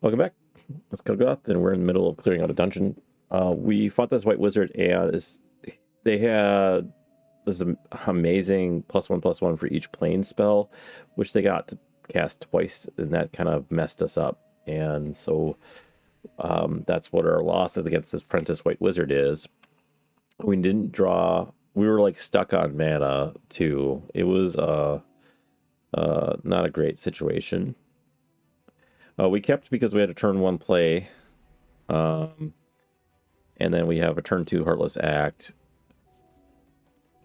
Welcome back. Let's go up. And we're in the middle of clearing out a dungeon. We fought this white wizard, and they had this amazing +1/+1 for each plane spell, which they got to cast twice, and that kind of messed us up. And so that's what our loss against this Prentice White Wizard is. We didn't draw. We were like stuck on mana too. It was not a great situation. We kept because we had a turn 1 play. And then we have a turn 2 Heartless Act,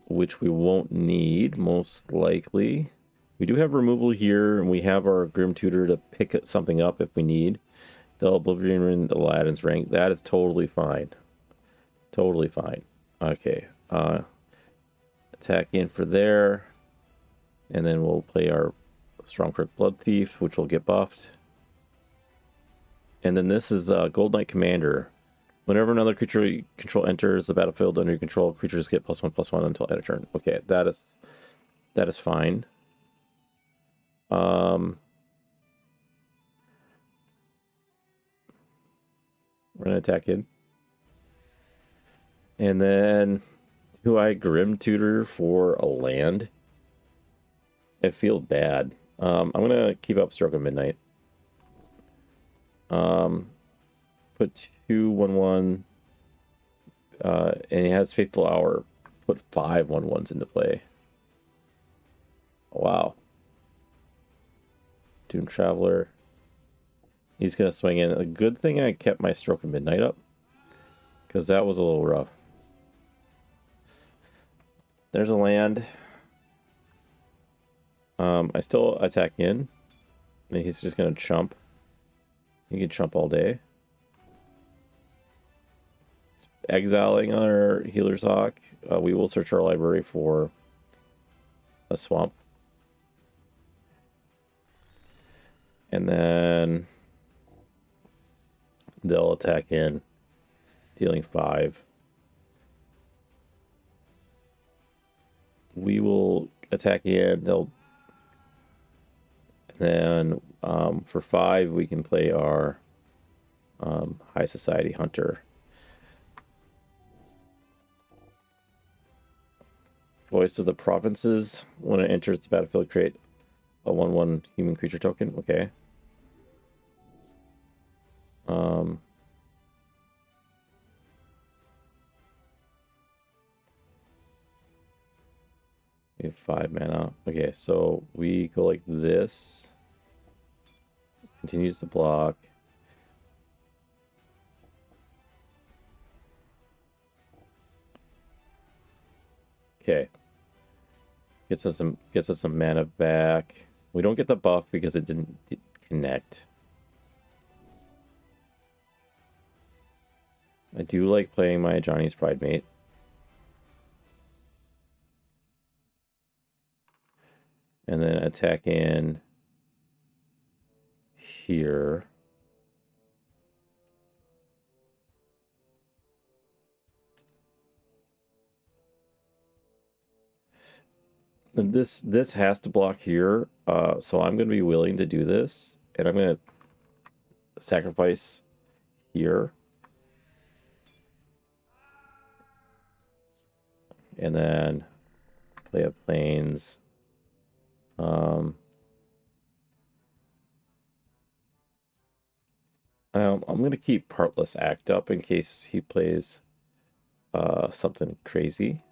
which we won't need, most likely. We do have removal here, and we have our Grim Tutor to pick something up if we need. The Oblivion Ring, Aladdin's Ring, that is totally fine. Totally fine. Okay. Attack in for there. And then we'll play our Stormkirk Blood Thief, which will get buffed. And then this is Gold Knight Commander. Whenever another creature you control enters the battlefield under your control, creatures get +1/+1 until end of turn. Okay, that is fine. We're gonna attack in. And then do I Grim Tutor for a land? I feel bad. I'm gonna keep up Stroke of Midnight. Put 2/1/1, and he has Faithful Hour. Put 5/1/1s into play. Wow. Doom Traveler. He's gonna swing in. A good thing I kept my Stroke of Midnight up, because that was a little rough. There's a land. I still attack in. And he's just gonna chump. He can chump all day. Exiling our Healer's Hawk. We will search our library for a swamp. And then they'll attack in, dealing 5. We will attack in. And then for 5, we can play our High Society Hunter. Voice of the Provinces. When it enters the battlefield, create a 1/1 human creature token. Okay. We have 5 mana. Okay, so we go like this. Continues to block. Okay. Gets us some mana back. We don't get the buff because it didn't connect. I do like playing my Johnny's Pridemate. And then attack in here. And this has to block here, so I'm going to be willing to do this, and I'm going to sacrifice here. And then play up planes. I'm going to keep Heartless Act up in case he plays something crazy.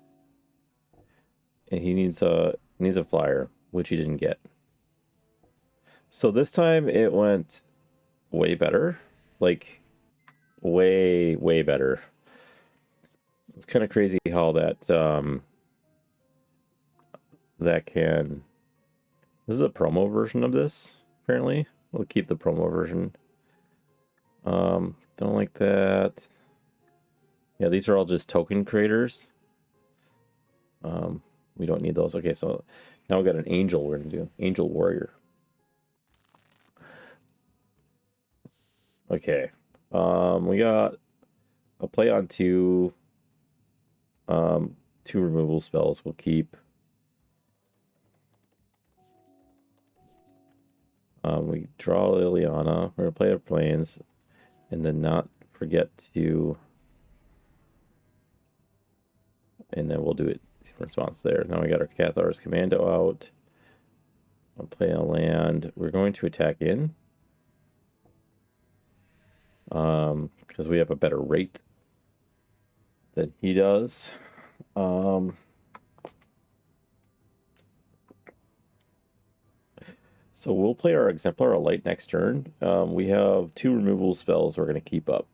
And he needs a flyer, which he didn't get. So this time it went way better. Like, way, way better. It's kind of crazy how that can... This is a promo version of this, apparently. We'll keep the promo version. Don't like that. Yeah, these are all just token creators. We don't need those. Okay, so now we got an angel we're gonna do. Angel Warrior. Okay. We got a play on 2 removal spells. We'll keep We draw Liliana. We're gonna play our planes, and then not forget to. And then we'll do it in response there. Now we got our Cathar's Commando out. I'll play a land. We're going to attack in. Because we have a better rate than he does. So we'll play our Exemplar of Light next turn. We have 2 removal spells we're going to keep up.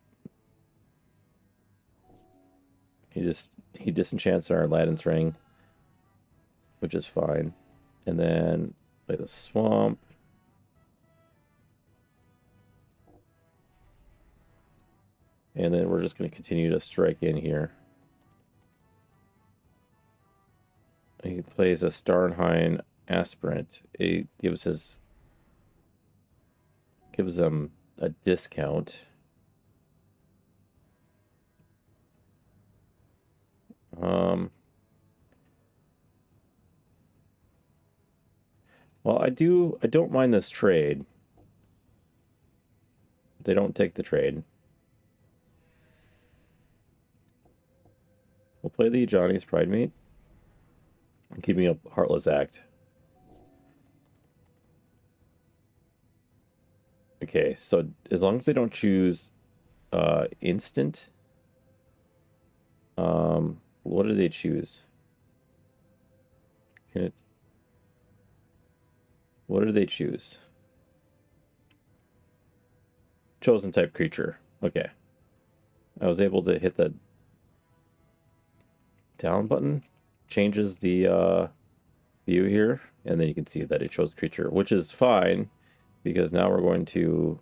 He disenchants our Aladdin's Ring, which is fine. And then play the Swamp. And then we're just going to continue to strike in here. He plays a Starnheim Aspirant. It gives them a discount. Well, I don't mind this trade. They don't take the trade. We'll play the Johnny's Pride Meat. I'm keeping up Heartless Act. Okay, so as long as they don't choose instant, what do they choose? What do they choose? Chosen type creature. Okay. I was able to hit the down button. Changes the view here, and then you can see that it chose creature, which is fine, because now we're going to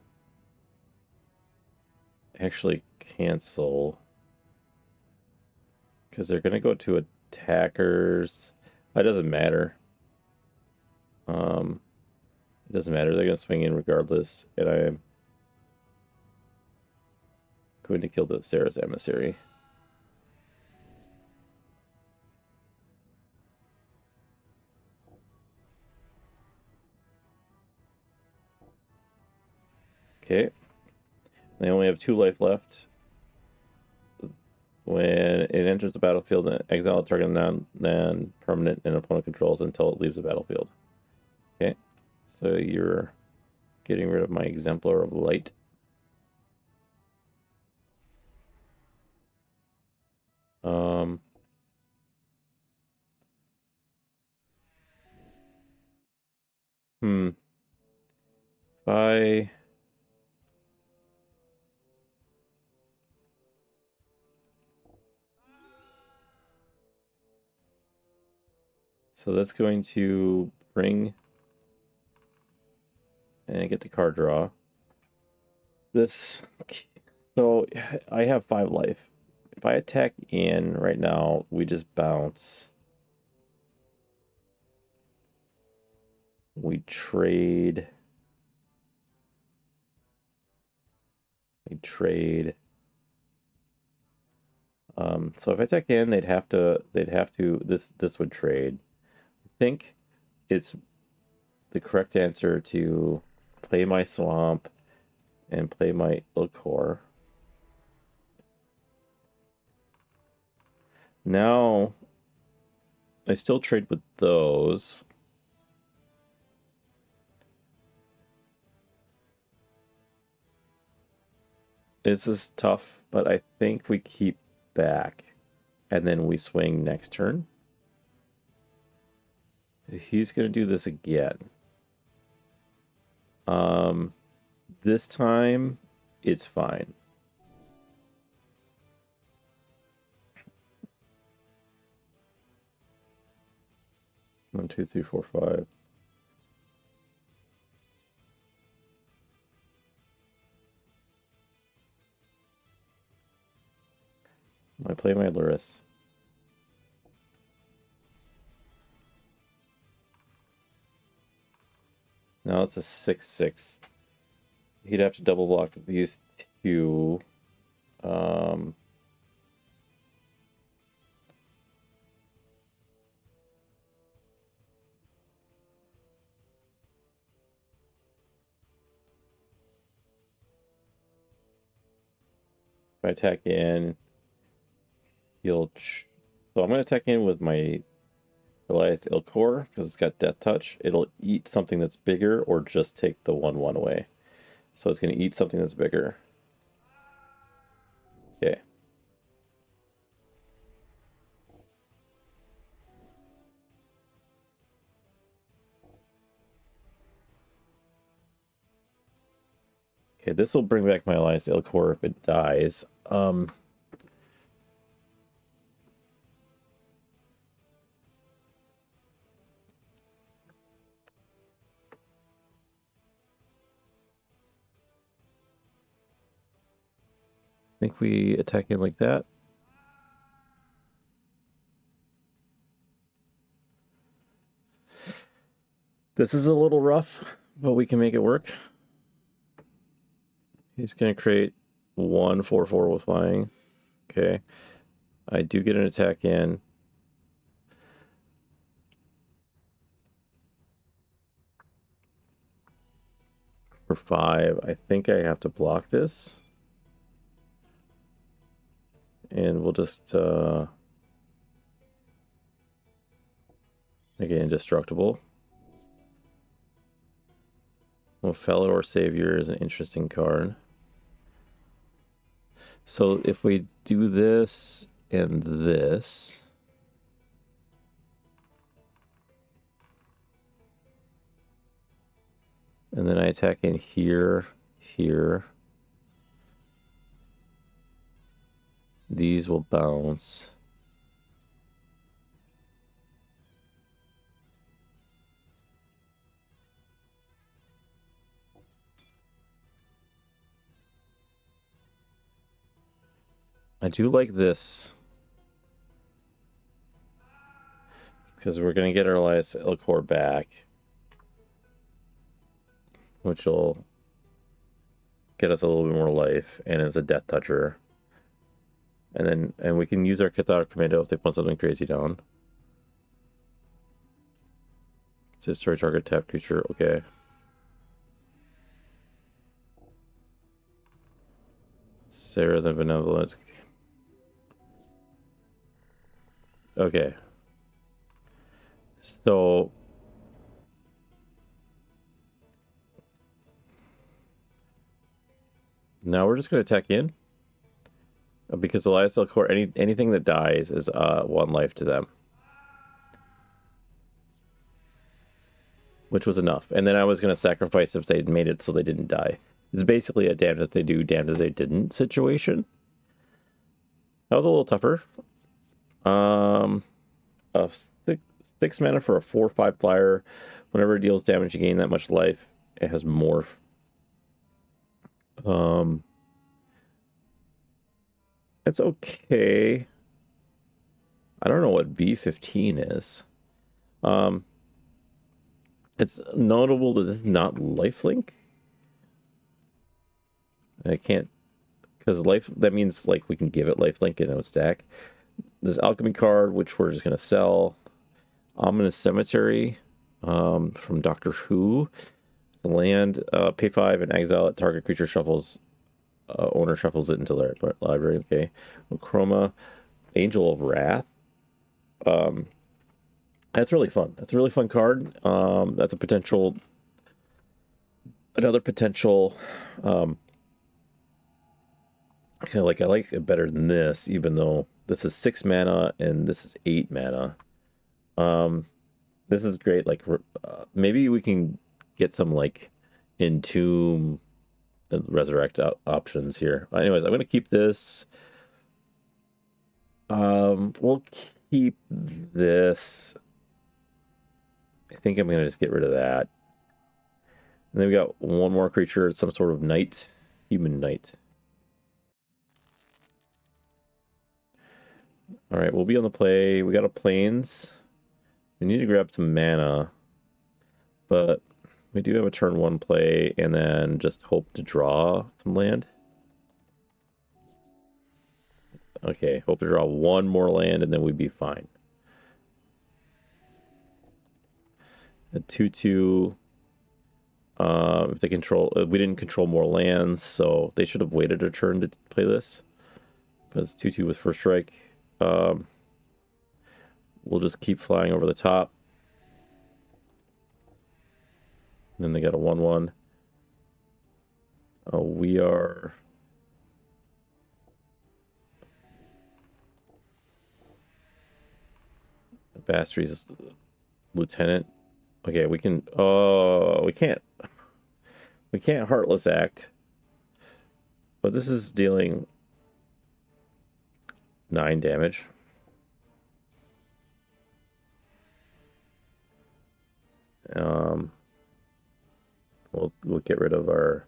actually cancel, because they're going to go to attackers. It doesn't matter. It doesn't matter. They're going to swing in regardless, and I'm going to kill the Sarah's Emissary. Okay. They only have 2 life left. When it enters the battlefield, exile a target non-permanent and opponent controls until it leaves the battlefield. Okay. So you're getting rid of my Exemplar of Light. If so that's going to bring and get the card draw. This, so I have 5 life. If I attack in right now, we just bounce. We trade. So if I attack in, they'd have to this would trade. I think it's the correct answer to play my Swamp and play my Ilkor. Now I still trade with those. This is tough, but I think we keep back and then we swing next turn. He's going to do this again. This time it's fine. One, two, three, four, five. I play my Luris. Now it's a 6/6. He'd have to double block these 2. If I attack in, he'll... So I'm going to attack in with my Elias Ilkor, because it's got Death Touch. It'll eat something that's bigger or just take the 1/1 away. So it's going to eat something that's bigger. Okay. Okay, this will bring back my Elias Ilkor if it dies. I think we attack in like that. This is a little rough, but we can make it work. He's going to create 1/4/4 with flying. Okay. I do get an attack in. For 5. I think I have to block this. And we'll just make it indestructible. Well, Felidor Savior is an interesting card. So if we do this and this, and then I attack in here, here, these will bounce. I do like this, because we're going to get our Elias Ilkor back, which will get us a little bit more life, and it's a Death Toucher. And we can use our Cathodic Commando if they put something crazy down. Destroy target tap creature, okay. Sarah the Benevolent. Okay. So now we're just going to attack in. Because Elias Ilkor, anything that dies is 1 life to them. Which was enough. And then I was going to sacrifice if they'd made it so they didn't die. It's basically a damned if they do, damned if they didn't situation. That was a little tougher. A 6 mana for a 4/5 flyer. Whenever it deals damage, you gain that much life. It has Morph. It's okay. I don't know what B15 is. It's notable that this is not lifelink. I can't, because that means like we can give it lifelink in a stack. This alchemy card, which we're just gonna sell. Ominous Cemetery, from Doctor Who. The land, pay 5 and exile it. Target creature shuffles. Owner shuffles it into their library. Okay. Chroma, Angel of Wrath. That's really fun. That's a really fun card. That's another potential. I like it better than this, even though this is 6 mana and this is 8 mana. This is great. Like, maybe we can get some like Entomb and Resurrect options here. Anyways, I'm going to keep this. We'll keep this. I think I'm going to just get rid of that. And then we got one more creature. It's some sort of knight. Human knight. Alright, we'll be on the play. We got a plains. We need to grab some mana. But we do have a turn 1 play, and then just hope to draw some land. Okay, hope to draw 1 more land, and then we'd be fine. A 2/2. If they control, we didn't control more lands, so they should have waited a turn to play this. It's 2/2 with first strike. We'll just keep flying over the top. And then they got a 1/1. We are Bastry's lieutenant. Okay, we can. Oh, we can't. We can't Heartless Act. But this is dealing 9 damage. We'll get rid of our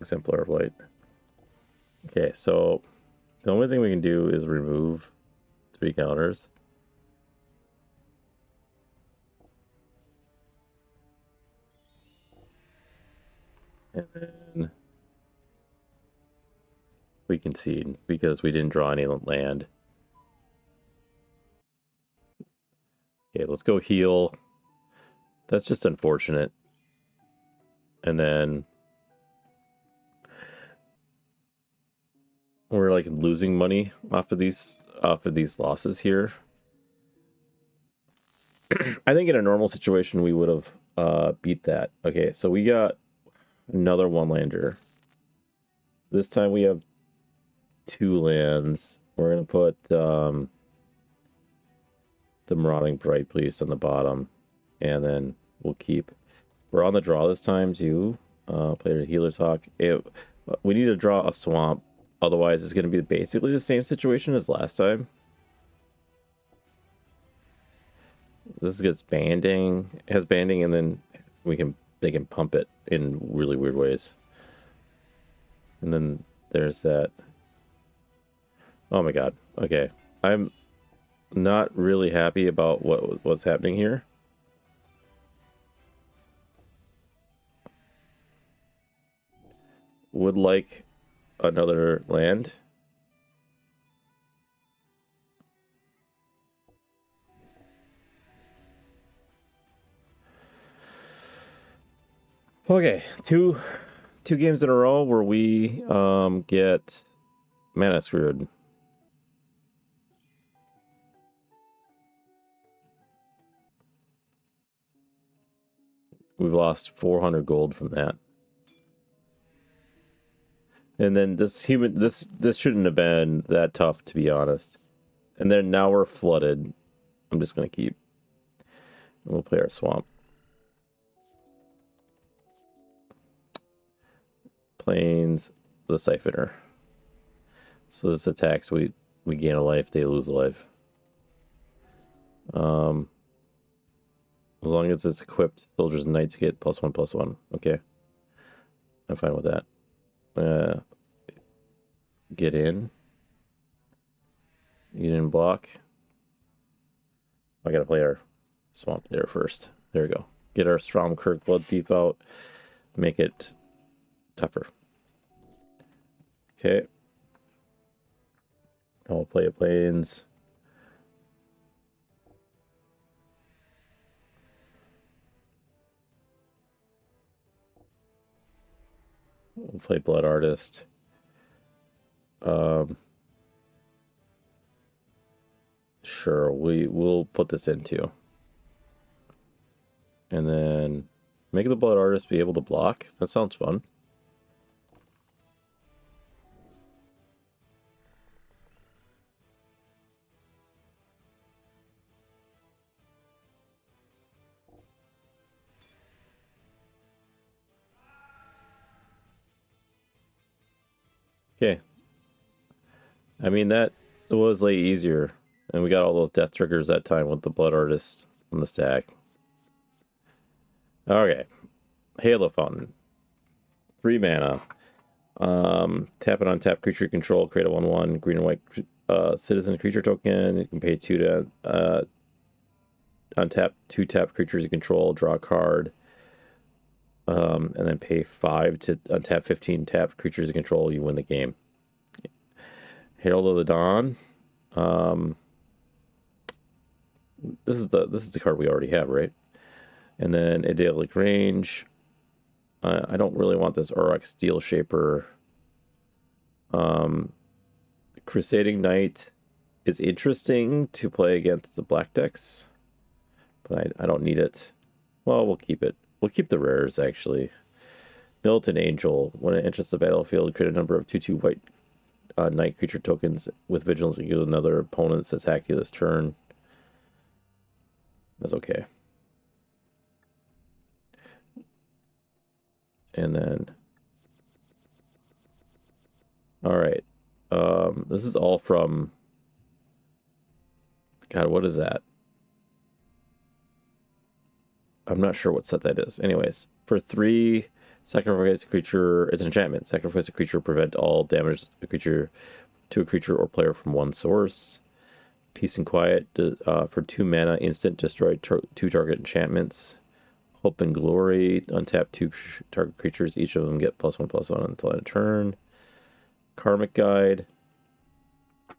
Exemplar of Light. Okay, so the only thing we can do is remove 3 counters. And then we concede because we didn't draw any land. Okay, let's go heal. That's just unfortunate. And then we're like losing money off of these losses here. I think in a normal situation we would have beat that. Okay, so we got another 1-lander. This time we have 2 lands. We're gonna put the Marauding Bright Priest on the bottom, and then we'll keep. We're on the draw this time too. Play the Healer's Hawk. We need to draw a swamp, otherwise it's gonna be basically the same situation as last time. This gets banding, has banding, and then they can pump it in really weird ways. And then there's that. Oh my god. Okay. I'm not really happy about what's happening here. Would like another land. Okay, two games in a row where we get mana screwed. We've lost 400 gold from that. And then this shouldn't have been that tough, to be honest. And then now we're flooded. I'm just gonna keep. We'll play our swamp. Plains the Siphoner. So this attacks, we gain a life, they lose a life. As long as it's equipped, soldiers and knights get +1/+1. Okay. I'm fine with that. Get in. You didn't block. I gotta play our swamp there first. There we go. Get our Stromkirk Blood Thief out. Make it tougher. Okay. I'll play a Plains. We'll play Blood Artist. Sure, we'll put this into. And then make the Blood Artist be able to block. That sounds fun. Okay. I mean, that was like easier. And we got all those death triggers that time with the Blood Artist on the stack. Okay. Halo Fountain. 3 mana. Tap it on tap creature you control, create a 1/1 green and white citizen creature token. You can pay 2 to untap 2 tap creatures you control, draw a card. And then pay 5 to untap 15 tap creatures you control, you win the game. Herald of the Dawn. This is the card we already have, right? And then Idyllic Range. I don't really want this Auroch Steel Shaper. Crusading Knight is interesting to play against the black decks, but I don't need it. Well, we'll keep it. We'll keep the rares, actually. Militant Angel. When it enters the battlefield, create a number of 2/2 white knight creature tokens with vigilance and give another opponent that's attack you this turn. That's okay. And then... Alright. This is all from... God, what is that? I'm not sure what set that is. Anyways, for 3, sacrifice a creature. It's an enchantment. Sacrifice a creature, prevent all damage to a creature or player from one source. Peace and Quiet for 2 mana, instant, destroy 2 target enchantments. Hope and Glory, untap 2 target creatures. Each of them get +1/+1 until end of turn. Karmic Guide.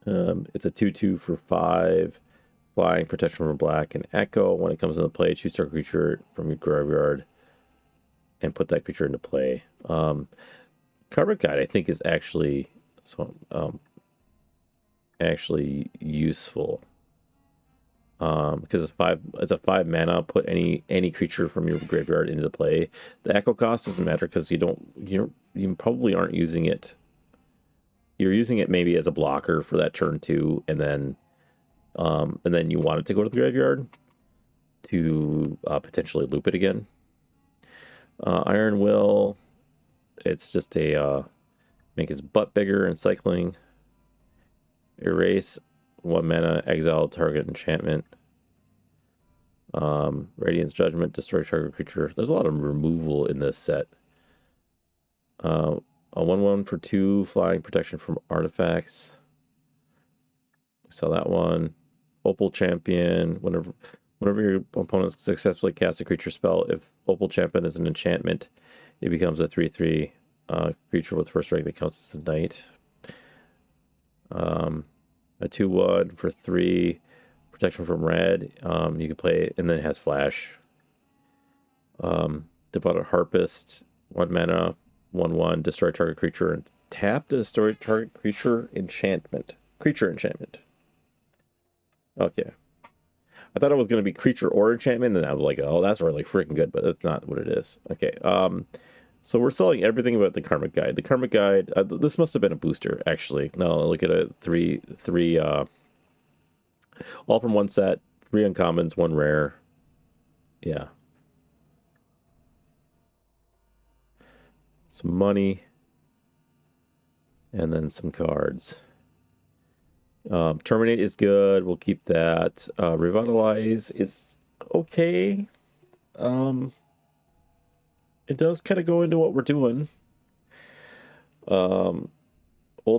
It's a 2/2 for 5. Flying, protection from black, and echo. When it comes into play, choose target creature from your graveyard and put that creature into play. Karmic Guide, I think, is actually actually useful. Because it's a 5 mana. Put any creature from your graveyard into play. The echo cost doesn't matter because you probably aren't using it. You're using it maybe as a blocker for that turn too, and then you want it to go to the graveyard to potentially loop it again. Iron Will, it's just a make his butt bigger and cycling. Erase 1 mana, exile target enchantment. Radiance Judgment, destroy target creature. There's a lot of removal in this set. A 1/1 for 2, flying, protection from artifacts. Sell that one. Opal Champion. Whenever your opponent successfully casts a creature spell, if Opal Champion is an enchantment, it becomes a 3/3 creature with first rank that counts as a knight. A 2/1 for 3, protection from red. You can play, and then it has flash. Devoted Harpist, 1 mana, 1/1, destroy target creature, and tap to destroy target creature enchantment. Creature enchantment. Okay. I thought it was going to be creature or enchantment, and I was like, oh, that's really freaking good, but that's not what it is. Okay. So we're selling everything about the Karmic Guide. The Karmic Guide, this must have been a booster, actually. No, look at it. Three, all from one set, 3 uncommons, 1 rare. Yeah. Some money. And then some cards. Terminate is good. We'll keep that. Revitalize is okay. It does kind of go into what we're doing. Old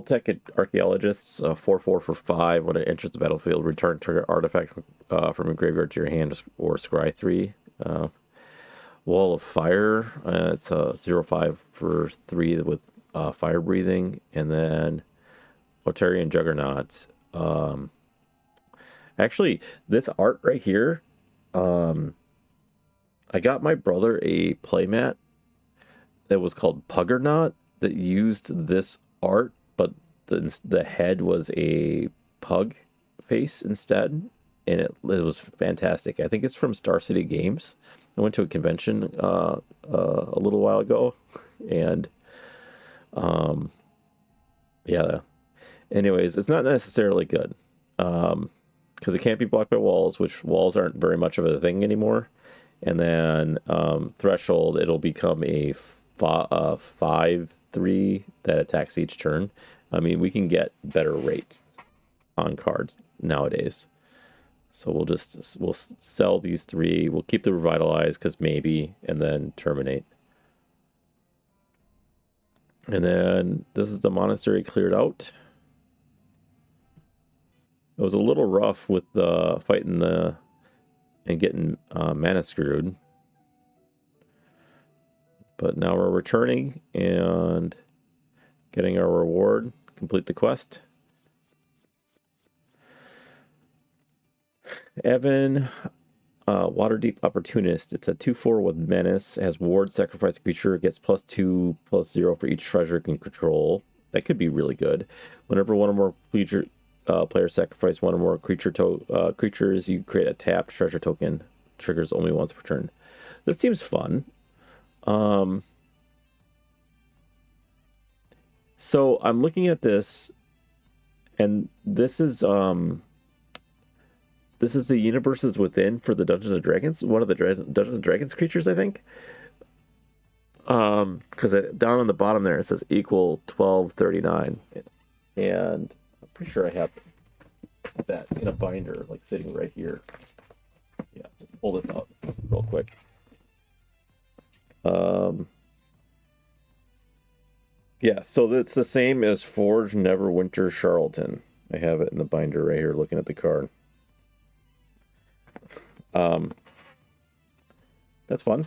Tech Archaeologists, 4/4 for 5. When it enters the battlefield, return target artifact from a graveyard to your hand or scry 3. Wall of Fire, it's a 0/5 for 3 with fire breathing. And then Otarian Juggernaut. Actually, this art right here, I got my brother a playmat that was called Puggernaut that used this art, but the head was a pug face instead, and it was fantastic. I think it's from Star City Games. I went to a convention a little while ago, and yeah. Anyways, it's not necessarily good because it can't be blocked by walls, which walls aren't very much of a thing anymore. And then Threshold, it'll become a 5/3 that attacks each turn. I mean, we can get better rates on cards nowadays. So we'll sell these 3. We'll keep the Revitalize because maybe, and then terminate. And then this is the Monastery cleared out. It was a little rough with the fighting and getting mana screwed. But now we're returning and getting our reward. Complete the quest. Evan, Waterdeep Opportunist. It's a 2/4 with Menace. It has Ward, sacrifice a creature, gets +2/+0 for each treasure it can control. That could be really good. Whenever one or more players sacrifice one or more creatures, you create a tapped treasure token. Triggers only once per turn. This seems fun. So I'm looking at this, and this is the universes within for the Dungeons and Dragons. One of the Dungeons and Dragons creatures, I think. Because down on the bottom there it says equal 1239, and I'm pretty sure I have that in a binder, like sitting right here. Yeah, just pull this out real quick. Yeah, so it's the same as Forge Neverwinter Charlatan. I have it in the binder right here, looking at the card. That's fun.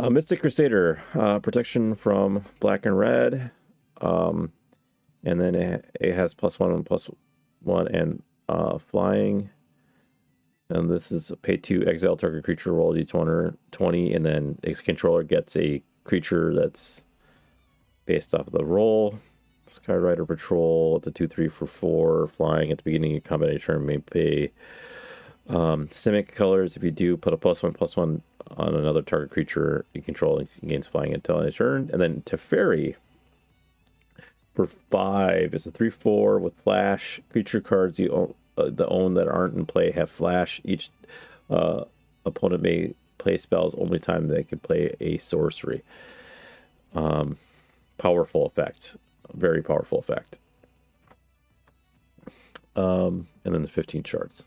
Mystic Crusader, protection from black and red, and then it has +1/+1 and flying. And this is pay 2, exile target creature, roll d20, and then its controller gets a creature that's based off of the roll. Skyrider Patrol, it's a 2/3 for 4, flying at the beginning of combat turn, may pay. Simic colors, if you do, put a +1/+1 on another target creature you control and gains flying until end of turn. And then Teferi for 5 is a 3/4 with flash. Creature cards you own that aren't in play have flash. Each opponent may play spells only time they can play a sorcery. Powerful effect, very powerful effect. And then the 15 shards.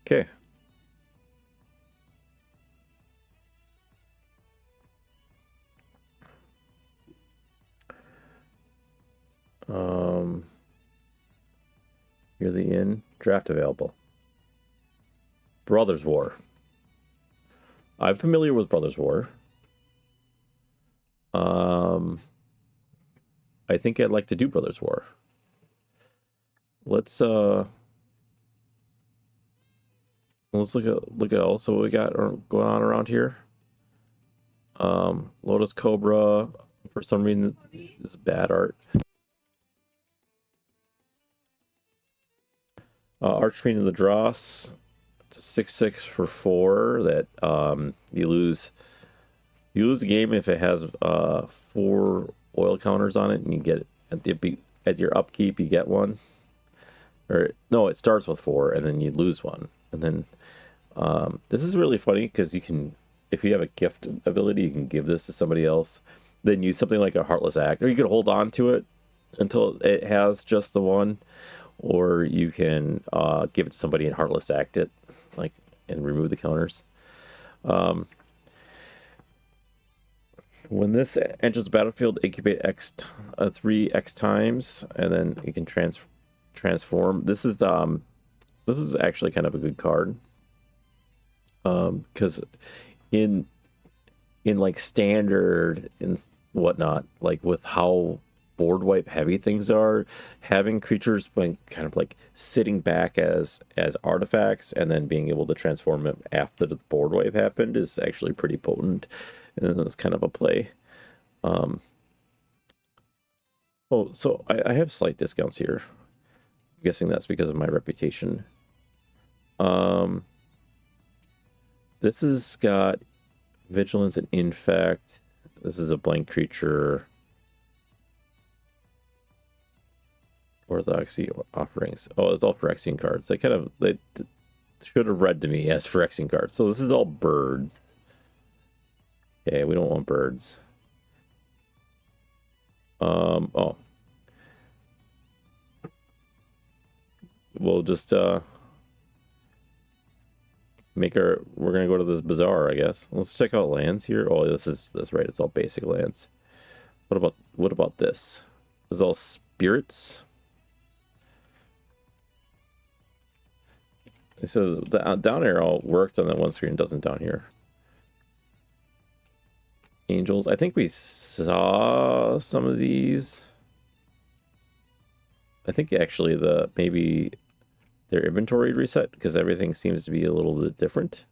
Okay. Here's the in draft available. Brothers War. I'm familiar with Brothers War. I think I'd like to do Brothers War. Let's look at also what we got going on around here. Lotus Cobra, for some reason, is bad art. Archfiend of the Dross. It's a 6/6 for 4 that you lose the game if it has 4 oil counters on it, and you get at your upkeep you get one. Or no, it starts with 4 and then you lose one. And then this is really funny because you can, if you have a gift ability, you can give this to somebody else. Then use something like a Heartless Act, or you can hold on to it until it has just the one, or you can give it to somebody and Heartless Act it, like, and remove the counters. When this enters the battlefield, incubate 3x times, and then you can transform. This is actually kind of a good card, because in like standard and whatnot, like with how board wipe heavy things are, having creatures when kind of like sitting back as artifacts and then being able to transform them after the board wipe happened is actually pretty potent, and then it's kind of a play. Oh, so I have slight discounts here. I'm guessing that's because of my reputation. This has got vigilance and infect. This is a blank creature. Orthodoxy offerings. Oh, it's all Phyrexian cards. They should have read to me as Phyrexian cards. So this is all birds. Okay, we don't want birds. Oh. We'll just we're gonna go to this bazaar, I guess. Let's check out lands here. Oh, that's right, it's all basic lands. What about this? This is all spirits. So the down arrow worked on that one screen, doesn't down here. Angels. I think we saw some of these. I think actually maybe their inventory reset because everything seems to be a little bit different.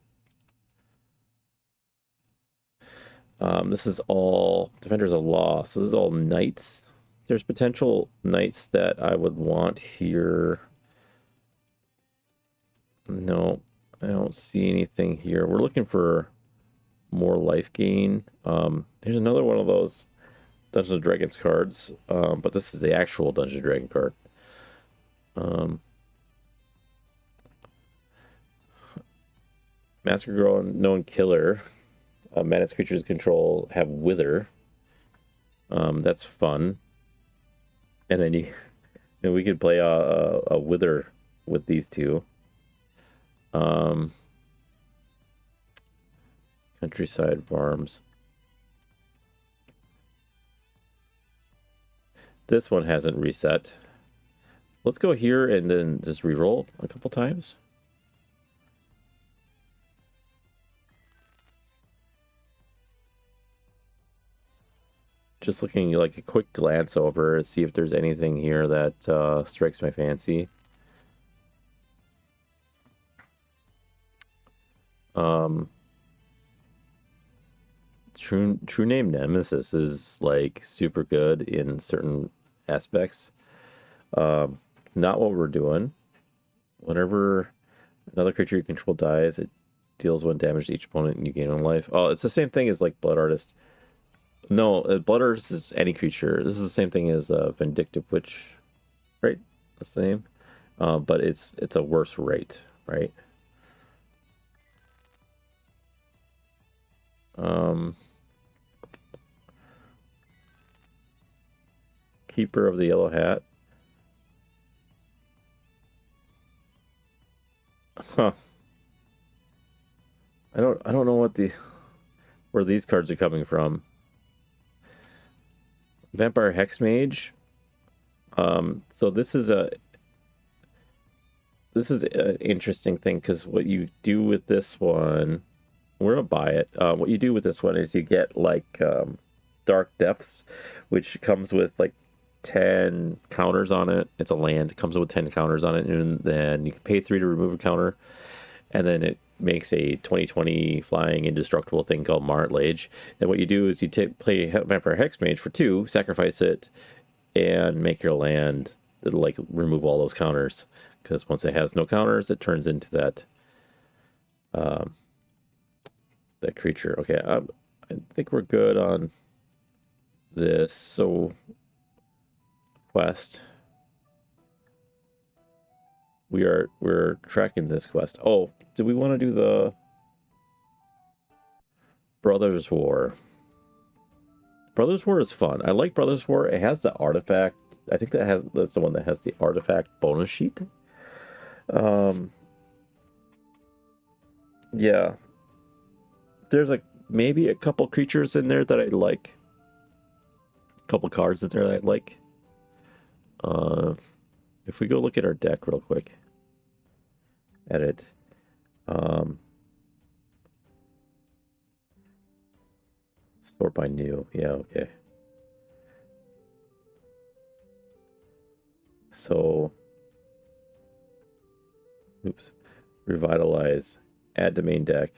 This is all Defenders of Law, so this is all knights. There's potential knights that I would want here. No, I don't see anything here. We're looking for more life gain. Here's another one of those Dungeons and Dragons cards, but this is the actual Dungeons and Dragon card. Master Girl and Known Killer. Madness creatures control have Wither. That's fun. And then we could play a Wither with these two. Countryside Farms. This one hasn't reset. Let's go here and then just reroll a couple times. Just looking like a quick glance over, see if there's anything here that strikes my fancy. True Name Nemesis is like super good in certain aspects. Not what we're doing. Whenever another creature you control dies, it deals 1 damage to each opponent and you gain 1 life. Oh, it's the same thing as like Blood Artist. No, Blood Artist is any creature. This is the same thing as Vindictive Witch, right? That's the name. But it's a worse rate, right? Keeper of the Yellow Hat. Huh. I don't know where these cards are coming from. Vampire Hexmage. So this is an interesting thing because what you do with this one, we're gonna buy it. What you do with this one is you get like Dark Depths, which comes with like 10 counters on it. It's a land. It comes with 10 counters on it, and then you can pay 3 to remove a counter, and then it makes a 20/20 flying indestructible thing called Martlage. And what you do is you play Vampire Hexmage for 2, sacrifice it, and make your land. It'll like remove all those counters, because once it has no counters, it turns into that that creature. Okay, I think we're good on this. So quest. We're tracking this quest. Oh, do we want to do the Brothers War? Brothers War is fun. I like Brothers War. It has the artifact. I think that's the one that has the artifact bonus sheet. Yeah. There's like maybe a couple creatures in there that I like. A couple cards in there that I like. If we go look at our deck real quick. Edit. Sort by new. Yeah, okay. So, oops. Revitalize. Add to main deck.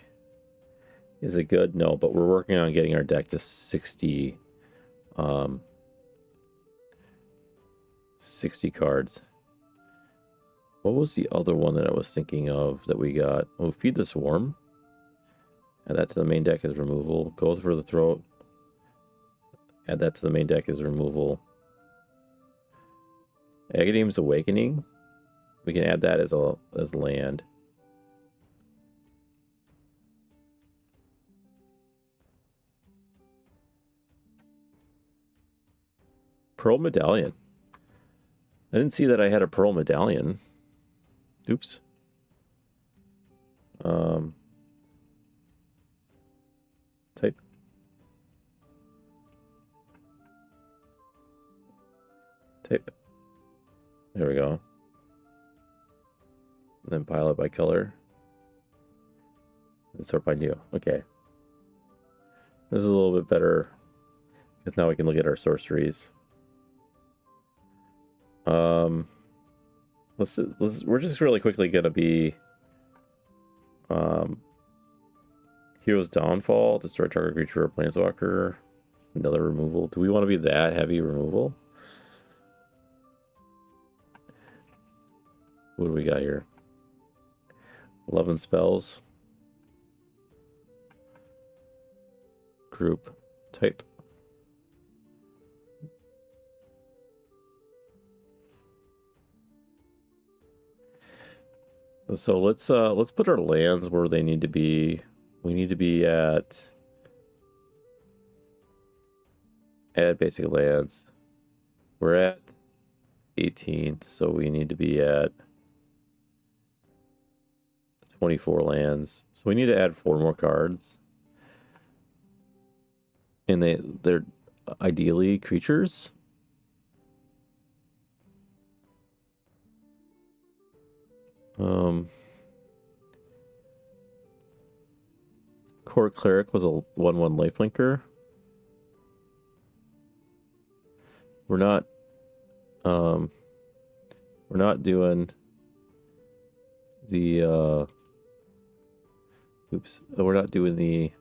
Is it good? No, but we're working on getting our deck to 60 60 cards. What was the other one that I was thinking of that we got? Oh, Feed the Swarm. Add that to the main deck as removal. Go for the Throat. Add that to the main deck as removal. Aghanim Awakening. We can add that as land. Pearl Medallion. I didn't see that I had a Pearl Medallion. Oops. Type. Type. There we go. And then pile it by color. And sort by new. Okay. This is a little bit better, because now we can look at our sorceries. we're just really quickly gonna be Hero's Downfall, destroy target creature or planeswalker. Another removal. Do we want to be that heavy removal? What do we got here? 11 spells. Group type. So let's put our lands where they need to be. We need to be at add basic lands. We're at 18, so we need to be at 24 lands. So we need to add 4 more cards. And they're ideally creatures. Court Cleric was a 1/1 lifelinker. We're not doing the we're not doing the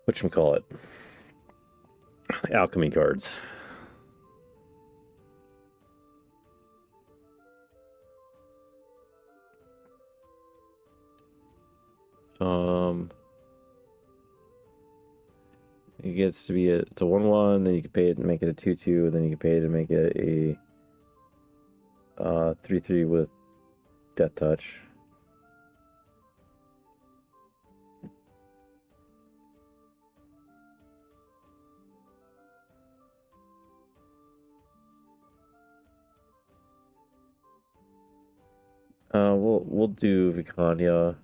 whatchamacallit, alchemy cards. It gets to be it's a 1/1, then you can pay it and make it a 2/2, and then you can pay it and make it a 3/3 with Death Touch. We'll do Vicania.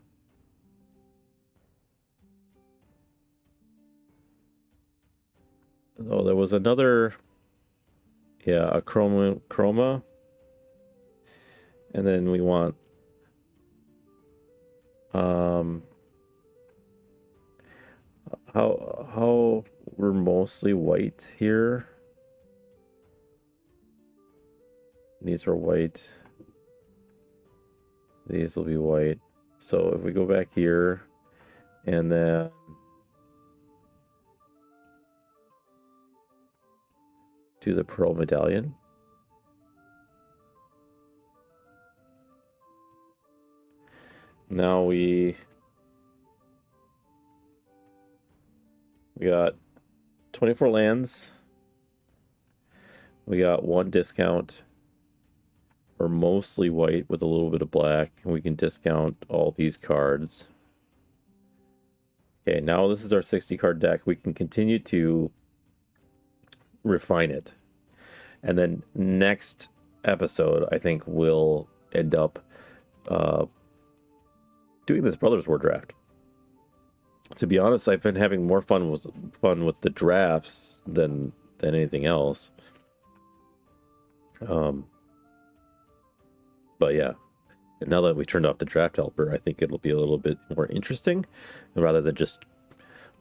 Oh, there was another, yeah, a chroma, and then we want how we're mostly white here. These are white. These will be white. So if we go back here and then do the pearl medallion. Now we got 24 lands. We got 1 discount. We're mostly white with a little bit of black, and we can discount all these cards. Okay, now this is our 60 card deck. We can continue to refine it. And then next episode, I think we'll end up doing this Brothers War draft. To be honest, I've been having more fun with the drafts than anything else. But yeah, and now that we turned off the draft helper, I think it'll be a little bit more interesting rather than just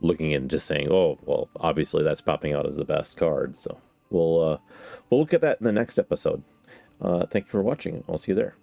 looking and just saying, oh, well, obviously that's popping out as the best card. So we'll look at that in the next episode. Thank you for watching. I'll see you there.